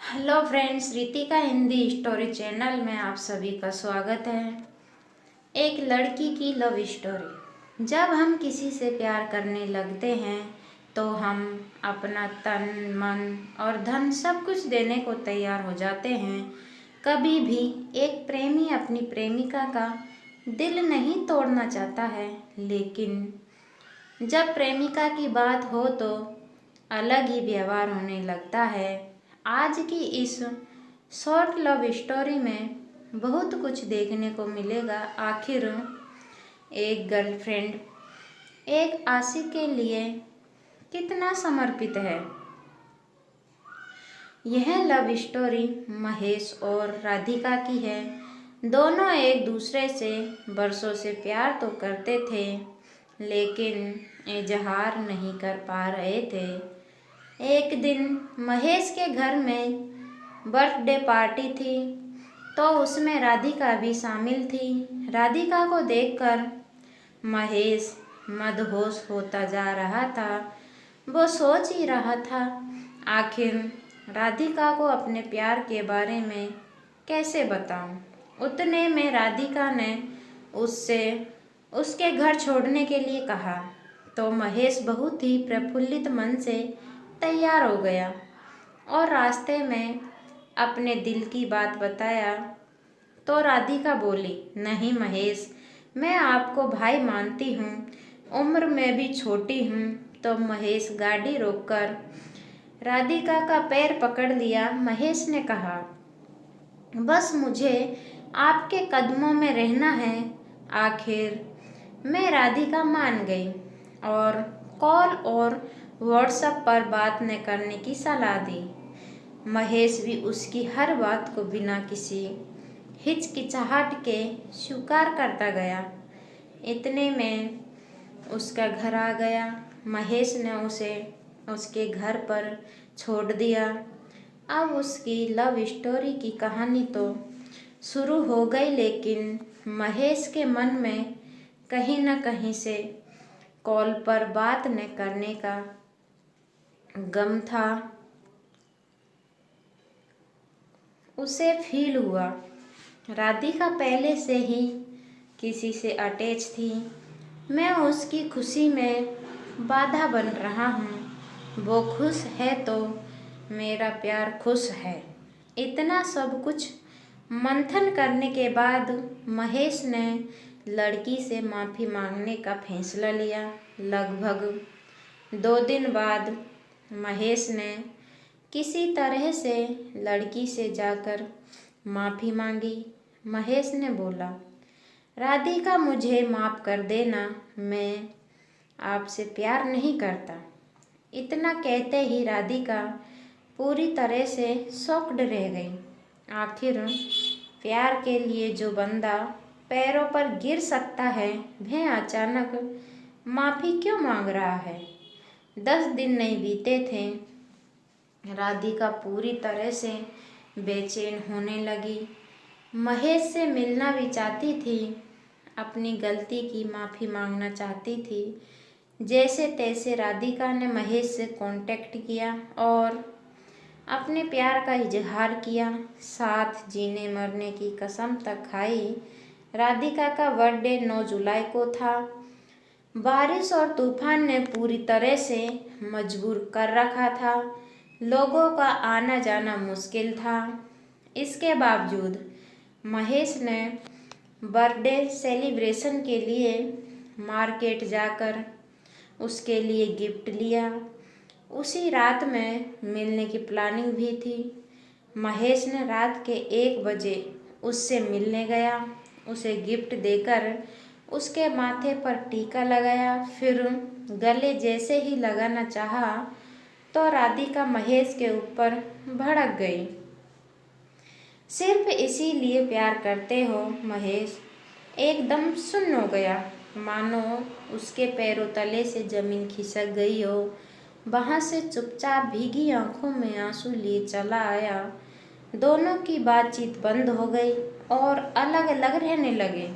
Hello friends, Ritika Hindi story channel में आप सभी का स्वागत है। एक लड़की की लव स्टोरी। जब हम किसी से प्यार करने लगते हैं तो हम अपना तन मन और धन सब कुछ देने को तैयार हो जाते हैं। कभी भी एक प्रेमी अपनी प्रेमिका का दिल नहीं तोड़ना चाहता है, लेकिन जब प्रेमिका की बात हो तो अलग ही व्यवहार होने लगता है। आज की इस शॉर्ट लव स्टोरी में बहुत कुछ देखने को मिलेगा। आखिर एक गर्लफ्रेंड एक आशिक के लिए कितना समर्पित है। यह लव स्टोरी महेश और राधिका की है। दोनों एक दूसरे से बरसों से प्यार तो करते थे, लेकिन इजहार नहीं कर पा रहे थे। एक दिन महेश के घर में बर्थडे पार्टी थी, तो उसमें राधिका भी शामिल थी। राधिका को देखकर महेश मदहोश होता जा रहा था। वो सोच ही रहा था, आखिर राधिका को अपने प्यार के बारे में कैसे बताऊं। उतने में राधिका ने उससे उसके घर छोड़ने के लिए कहा, तो महेश बहुत ही प्रफुल्लित मन से तैयार हो गया और रास्ते में अपने दिल की बात बताया। तो राधिका बोली, नहीं महेश, मैं आपको भाई मानती हूँ, उम्र में भी छोटी हूँ। तो महेश गाड़ी रोककर राधिका का पैर पकड़ लिया। महेश ने कहा, बस मुझे आपके कदमों में रहना है। आखिर मैं राधिका मान गई और कॉल और व्हाट्सएप पर बात न करने की सलाह दी। महेश भी उसकी हर बात को बिना किसी हिचकिचाहट के स्वीकार करता गया। इतने में उसका घर आ गया। महेश ने उसे उसके घर पर छोड़ दिया। अब उसकी लव स्टोरी की कहानी तो शुरू हो गई, लेकिन महेश के मन में कहीं न कहीं से कॉल पर बात न करने का गम था। उसे फील हुआ राधिका पहले से ही किसी से अटैच थी। मैं उसकी खुशी में बाधा बन रहा हूँ। वो खुश है तो मेरा प्यार खुश है। इतना सब कुछ मंथन करने के बाद महेश ने लड़की से माफ़ी मांगने का फैसला लिया। लगभग 2 दिन बाद महेश ने किसी तरह से लड़की से जाकर माफ़ी मांगी। महेश ने बोला, राधिका मुझे माफ़ कर देना, मैं आपसे प्यार नहीं करता। इतना कहते ही राधिका पूरी तरह से शॉक्ड रह गई। आखिर प्यार के लिए जो बंदा पैरों पर गिर सकता है, वह अचानक माफ़ी क्यों मांग रहा है। 10 दिन नहीं बीते थे, राधिका पूरी तरह से बेचैन होने लगी। महेश से मिलना भी चाहती थी, अपनी गलती की माफ़ी मांगना चाहती थी। जैसे तैसे राधिका ने महेश से कांटेक्ट किया और अपने प्यार का इजहार किया। साथ जीने मरने की कसम तक खाई। राधिका का बर्थडे 9 जुलाई को था। बारिश और तूफान ने पूरी तरह से मजबूर कर रखा था। लोगों का आना जाना मुश्किल था। इसके बावजूद महेश ने बर्थडे सेलिब्रेशन के लिए मार्केट जाकर उसके लिए गिफ्ट लिया। उसी रात में मिलने की प्लानिंग भी थी। महेश ने रात के 1 बजे उससे मिलने गया। उसे गिफ्ट देकर उसके माथे पर टीका लगाया। फिर गले जैसे ही लगाना चाहा तो राधिका महेश के ऊपर भड़क गई। सिर्फ इसीलिए प्यार करते हो महेश। एकदम सुन्न हो गया, मानो उसके पैरों तले से जमीन खिसक गई हो। वहाँ से चुपचाप भीगी आंखों में आंसू लिए चला आया। दोनों की बातचीत बंद हो गई और अलग अलग रहने लगे।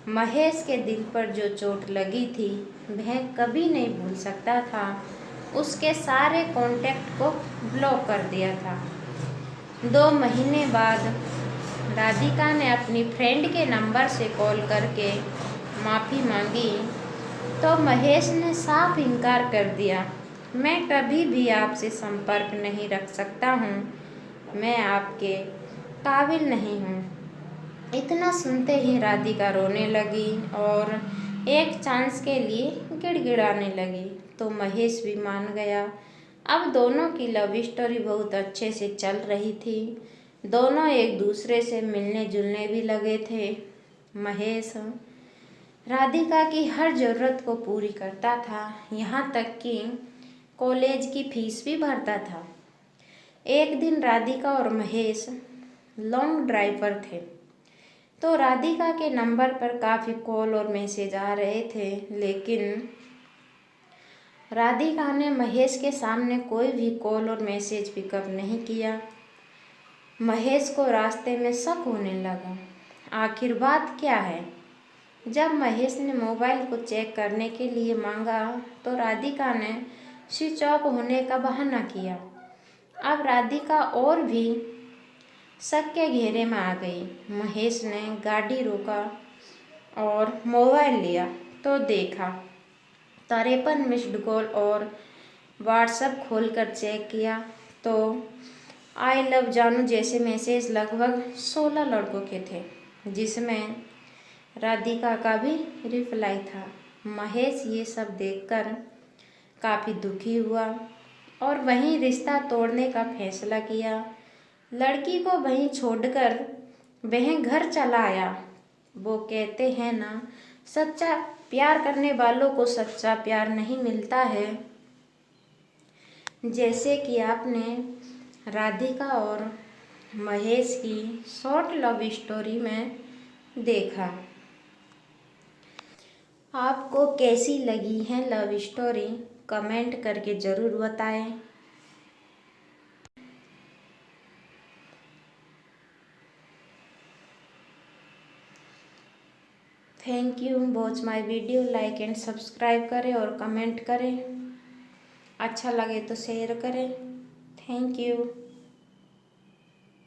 महेश के दिल पर जो चोट लगी थी वह कभी नहीं भूल सकता था। उसके सारे कांटेक्ट को ब्लॉक कर दिया था। 2 महीने बाद राधिका ने अपनी फ्रेंड के नंबर से कॉल करके माफ़ी मांगी तो महेश ने साफ इनकार कर दिया। मैं कभी भी आपसे संपर्क नहीं रख सकता हूँ, मैं आपके काबिल नहीं हूँ। इतना सुनते ही राधिका रोने लगी और एक चांस के लिए गिड़गिड़ाने लगी तो महेश भी मान गया। अब दोनों की लव स्टोरी बहुत अच्छे से चल रही थी। दोनों एक दूसरे से मिलने जुलने भी लगे थे। महेश राधिका की हर ज़रूरत को पूरी करता था, यहाँ तक कि कॉलेज की फीस भी भरता था। एक दिन राधिका और महेश लॉन्ग ड्राइव पर थे तो राधिका के नंबर पर काफ़ी कॉल और मैसेज आ रहे थे, लेकिन राधिका ने महेश के सामने कोई भी कॉल और मैसेज पिकअप नहीं किया। महेश को रास्ते में शक होने लगा, आखिर बात क्या है। जब महेश ने मोबाइल को चेक करने के लिए मांगा तो राधिका ने स्विच ऑफ होने का बहाना किया। अब राधिका और भी शक के घेरे में आ गई। महेश ने गाड़ी रोका और मोबाइल लिया तो देखा 53 मिस्ड कॉल और व्हाट्सएप खोलकर चेक किया तो आई लव जानू जैसे मैसेज लगभग 16 लड़कों के थे, जिसमें राधिका का भी रिप्लाई था। महेश ये सब देखकर काफ़ी दुखी हुआ और वहीं रिश्ता तोड़ने का फैसला किया। लड़की को वहीं छोड़कर वह घर चला आया। वो कहते हैं ना, सच्चा प्यार करने वालों को सच्चा प्यार नहीं मिलता है। जैसे कि आपने राधिका और महेश की शॉर्ट लव स्टोरी में देखा। आपको कैसी लगी है लव स्टोरी, कमेंट करके ज़रूर बताएं। Thank you. Watch my video, like and subscribe करें और कमेंट करें। अच्छा लगे तो शेयर करें। Thank you.